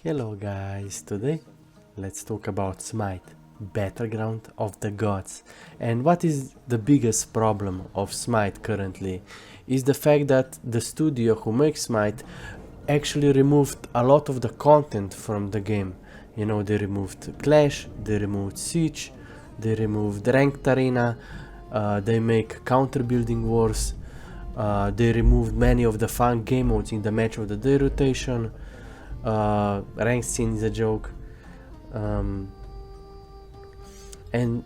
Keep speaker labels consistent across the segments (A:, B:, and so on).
A: Hello guys, today let's talk about SMITE, Battleground of the Gods. And what is the biggest problem of SMITE currently is the fact that the studio who makes SMITE actually removed a lot of the content from the game. You know, they removed Clash, they removed Siege, they removed Ranked Arena, they make counter building wars, they removed many of the fun game modes in the match of the day rotation. Ranked scene is a joke, and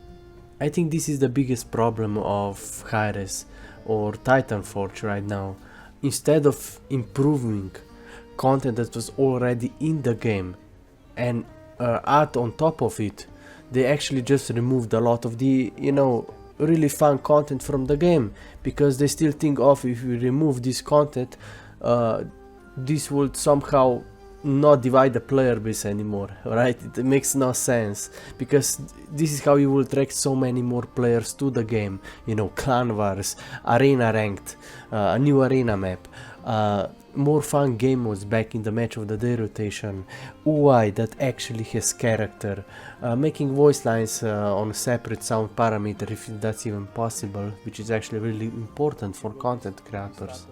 A: I think this is the biggest problem of Hi-Res or Titanforge right now. Instead of improving content that was already in the game and add on top of it, they actually just removed a lot of the, you know, really fun content from the game, because they still think of, if we remove this content, this would somehow not divide the player base anymore, right? It makes no sense, because this is how you will attract so many more players to the game. You know, clan wars, arena ranked, a new arena map, more fun game modes back in the match of the day rotation, UI that actually has character, making voice lines on a separate sound parameter if that's even possible, which is actually really important for content creators.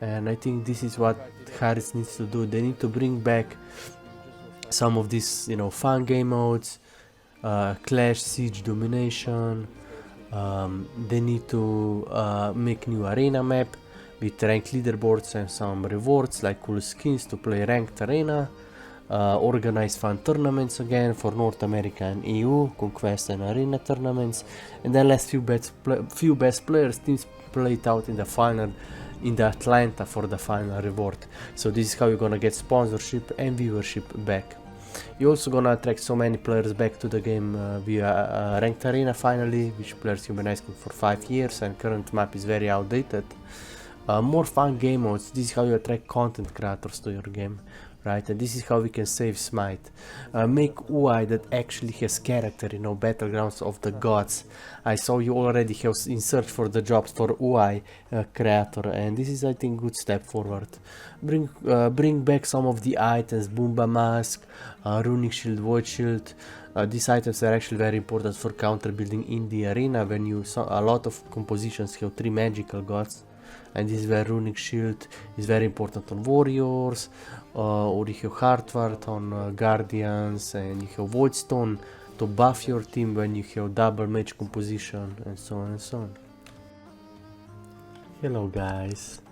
A: And I think this is what Hi-Res needs to do. They need to bring back some of these, you know, fun game modes, Clash, Siege, Domination. They need to make new arena map with ranked leaderboards and some rewards like cool skins to play ranked arena. Organize fun tournaments again for North America and EU, Conquest and Arena tournaments, and then let few best players teams play it out in the final in the Atlanta for the final reward. So this is how you're gonna get sponsorship and viewership back. You're also gonna attract so many players back to the game via ranked arena finally, which players have been asking for 5 years, and current map is very outdated. More fun game modes. This is how you attract content creators to your game, right? And this is how we can save SMITE. Make UI that actually has character, you know, Battlegrounds of the Gods. I saw you already have in search for the jobs for UI creator, and this is, I think, good step forward. Bring back some of the items, Boomba Mask, Runic Shield, Void Shield. These items are actually very important for counter building in the arena when you saw a lot of compositions have 3 magical gods. And this is where Runic Shield is very important on Warriors, or you have Hardward on Guardians, and you have Voidstone to buff your team when you have double mage composition, and so on and so on. Hello guys,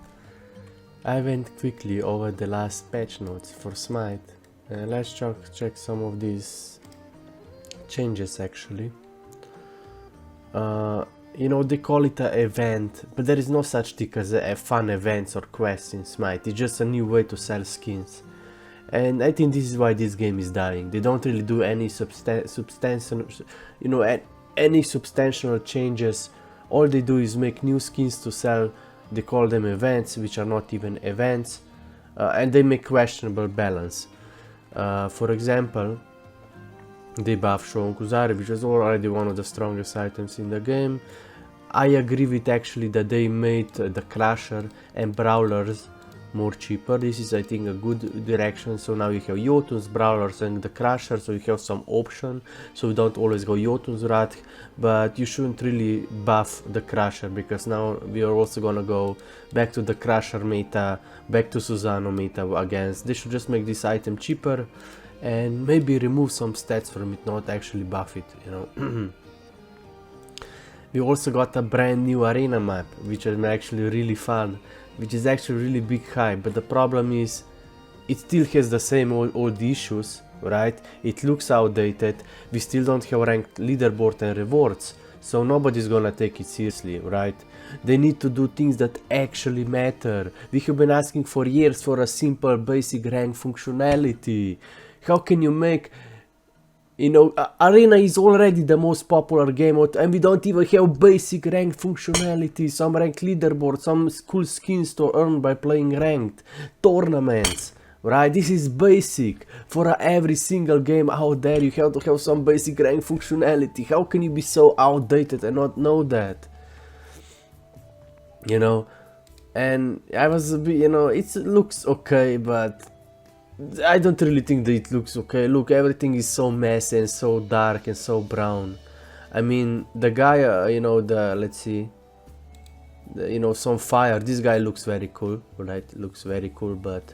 A: I went quickly over the last patch notes for SMITE, and let's check some of these changes actually. You know, they call it an event, but there is no such thing as a fun events or quests in SMITE. It's just a new way to sell skins. And I think this is why this game is dying. They don't really do any substantial, you know, any substantial changes. All they do is make new skins to sell. They call them events, which are not even events, and they make questionable balance. For example, they buff Shogun Kuzari, which is already one of the strongest items in the game. I agree with actually that they made the Crusher and Brawlers more cheaper. This is, I think, a good direction. So now you have Jotun's, Brawlers and the Crusher, so you have some option. So you don't always go Jotun's Rat, but you shouldn't really buff the Crusher, because now we are also gonna go back to the Crusher meta, back to Susano meta against. They should just make this item cheaper and maybe remove some stats from it, not actually buff it, you know. We also got a brand new arena map, which is actually really fun, which is actually really big hype, but the problem is it still has the same old issues, right? It looks outdated, we still don't have ranked leaderboard and rewards, so nobody's gonna take it seriously, right? They need to do things that actually matter. We have been asking for years for a simple basic rank functionality. How can you make, you know, Arena is already the most popular game mode, and we don't even have basic ranked functionality, some ranked leaderboard, some cool skins to earn by playing ranked, tournaments, right? This is basic. For every single game out there, you have to have some basic ranked functionality. How can you be so outdated and not know that? You know, And I was a bit, you know, it looks okay, but I don't really think that it looks okay. Look, everything is so messy and so dark and so brown. I mean, the guy, you know, let's see, you know, some fire. This guy looks very cool, right? Looks very cool, but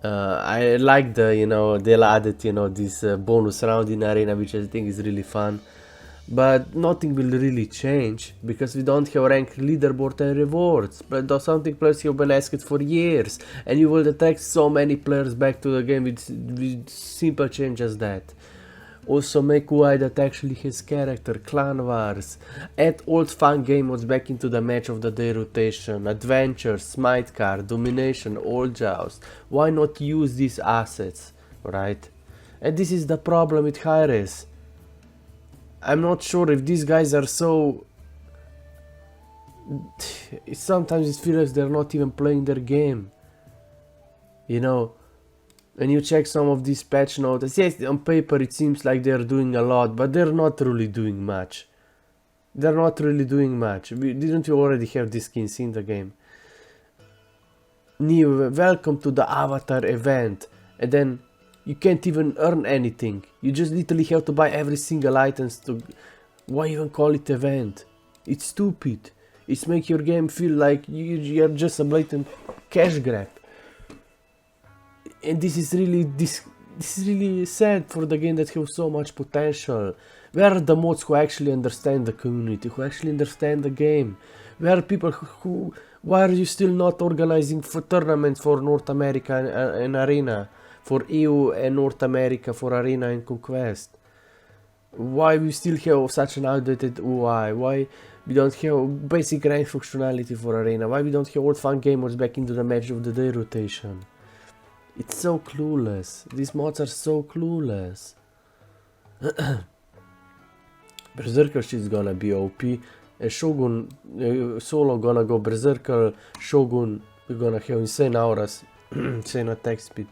A: I like the, you know, they'll added, you know, this bonus round in arena, which I think is really fun. But nothing will really change because we don't have ranked leaderboard and rewards. But that's something players have been asked for years, and you will attract so many players back to the game with simple changes that. Also make UI that actually has character, clan wars, add old fun game modes back into the match of the day rotation, adventure, smite card, domination, all joust. Why not use these assets, right? And this is the problem with Hi-Res. I'm not sure if these guys are so... Sometimes it feels like they're not even playing their game. You know, when you check some of these patch notes, yes, on paper it seems like they're doing a lot, but they're not really doing much. They're not really doing much. Didn't you already have these skins in the game? New, welcome to the avatar event. And then you can't even earn anything. You just literally have to buy every single items to... Why even call it event? It's stupid. It's make your game feel like you're just a blatant cash grab. And this is really sad for the game that has so much potential. Where are the mods who actually understand the community, who actually understand the game? Where are people who... Why are you still not organizing for tournaments for North America and Arena? For EU and North America for Arena and Conquest? Why we still have such an outdated UI? Why we don't have basic rank functionality for Arena? Why we don't have old fun game modes back into the match of the day rotation? It's so clueless. These mods are so clueless. Berserker shit's gonna be OP. Shogun solo gonna go Berserker. Shogun we're gonna have insane auras, insane attack speed.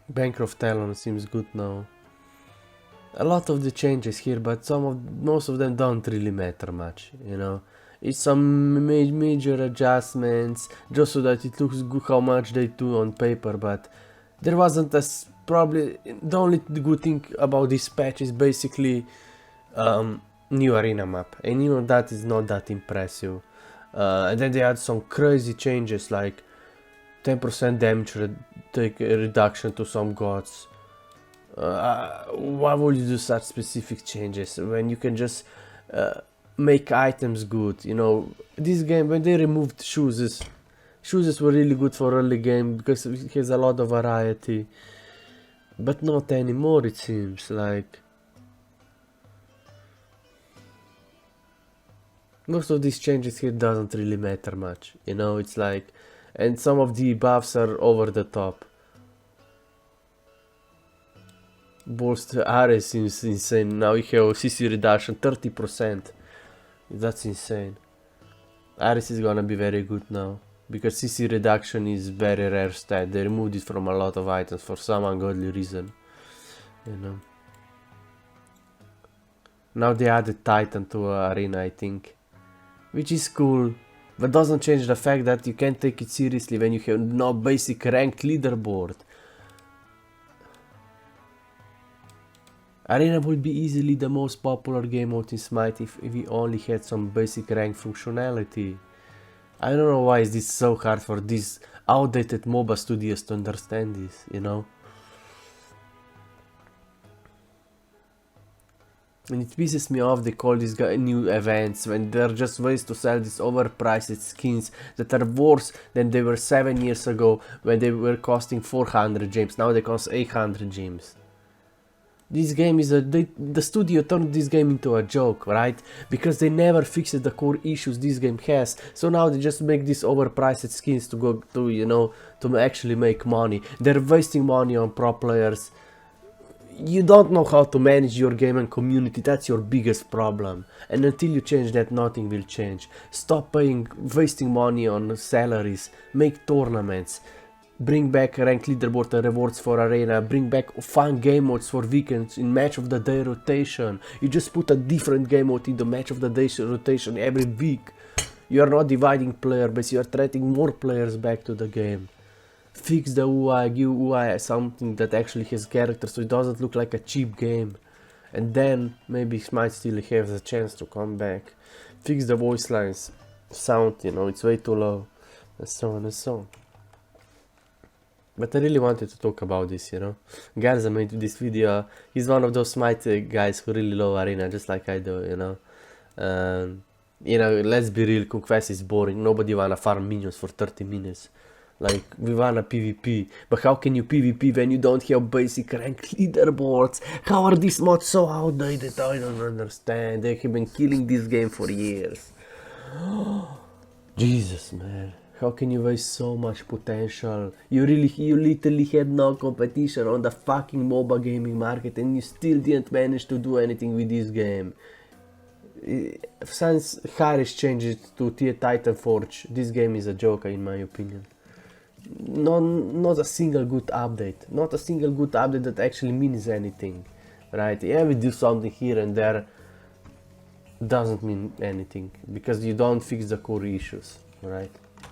A: Bancroft Talon seems good now. A lot of the changes here, but most of them don't really matter much, you know. It's some major adjustments just so that it looks good how much they do on paper, but there wasn't probably the only good thing about this patch is basically new arena map, and you know that is not that impressive. And then they had some crazy changes like 10% damage reduction to some gods. Why would you do such specific changes when you can just make items good? You know, this game, when they removed shoes were really good for early game because it has a lot of variety, but not anymore it seems like. Most of these changes here doesn't really matter much, you know, it's like, and some of the buffs are over the top. Bolster Ares seems insane. Now you have CC reduction 30%. That's insane. Ares is gonna be very good now, because CC reduction is very rare stat. They removed it from a lot of items for some ungodly reason, you know. Now they added Titan to Arena, I think, which is cool, but doesn't change the fact that you can't take it seriously when you have no basic ranked leaderboard. Arena would be easily the most popular game mode in SMITE if we only had some basic rank functionality. I don't know why is this so hard for these outdated MOBA studios to understand this, you know. And it pisses me off they call these new events when they're just ways to sell these overpriced skins that are worse than they were 7 years ago when they were costing 400 gems. Now they cost 800 gems. This game is the studio turned this game into a joke, right? Because they never fixed the core issues this game has. So now they just make these overpriced skins to go to, you know, to actually make money. They're wasting money on pro players. You don't know how to manage your game and community. That's your biggest problem. And until you change that, nothing will change. Stop wasting money on salaries. Make tournaments. Bring back ranked leaderboard and rewards for arena. Bring back fun game modes for weekends in match of the day rotation. You just put a different game mode in the match of the day rotation every week. You are not dividing player base, you are threatening more players back to the game. Fix the UI, give UI something that actually has character so it doesn't look like a cheap game. And then maybe SMITE still has a chance to come back. Fix the voice lines, sound, you know, it's way too low, and so on and so on. But I really wanted to talk about this, you know. Garza made this video. He's one of those SMITE guys who really love Arena, just like I do, you know. You know, let's be real, Conquest is boring. Nobody wanna farm minions for 30 minutes. Like, we wanna PvP. But how can you PvP when you don't have basic rank leaderboards? How are these mods so outdated? I don't understand. They have been killing this game for years. Jesus, man. How can you waste so much potential? You literally had no competition on the fucking MOBA gaming market and you still didn't manage to do anything with this game. Since Harris changed it to Titan Forge, this game is a joke in my opinion. Not a single good update. Not a single good update that actually means anything. Right? Yeah, we do something here and there. Doesn't mean anything because you don't fix the core issues. Right?